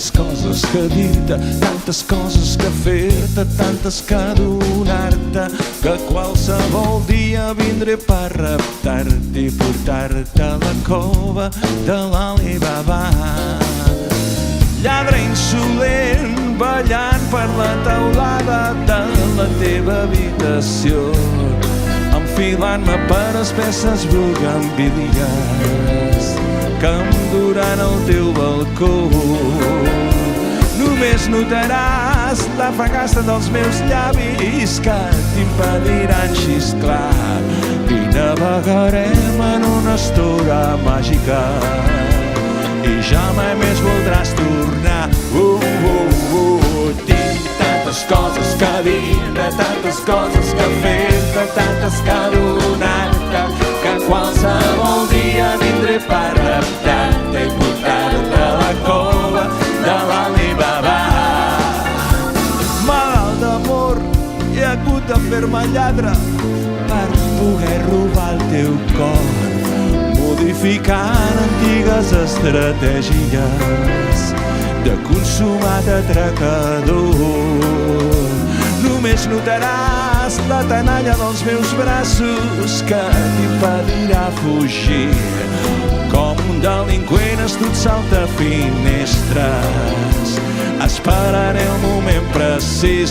tantes coses que dir-te, tantes coses que fer-te, tantes que donar-te, que qualsevol dia vindré per raptar-te i portar-te a la cova de l'Alibaba. Lladre insolent, ballant per la teulada de la teva habitació, enfilant-me per espesses bugambilies que em duran al teu balcó. Només notaràs la fragància dels meus llavis que t'impediran xisclar i navegarem en una estora màgica i ja mai més voldràs tornar. Tinc tantes coses que dir-te, tantes coses que fer-te, tantes que donar-te, que qualsevol dia vindré per raptar-te i portar-te a la cova de l'Alibaba. Malalt d'amor, he hagut de fer-me lladre per poder robar el teu cor, modificant antigues estratègies de consumat atracador. Només notaràs la tenalla dels meus braços que t'impedirà fugir. Com un delinqüent astut salta finestres, esperaré el moment precís.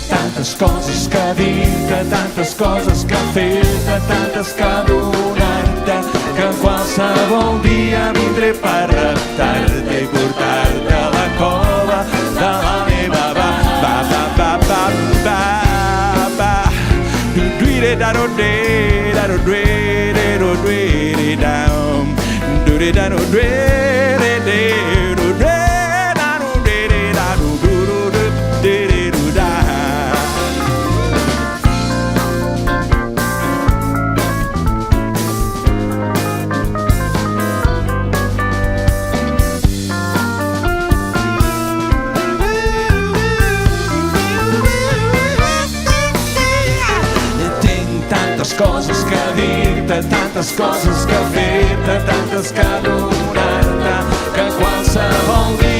Tantes coses que dir-te, tantes coses que fer-te, tantes que donar-te, que qualsevol dia vindré per raptar-te i portar-te a la cova de l'Alibaba. Ba ba ba ba ba ba. Do da do de da do de do de down. Do da do de do de. Coses que dir-te, tantes coses que fer-te, tantes que donar-te, que qualsevol dia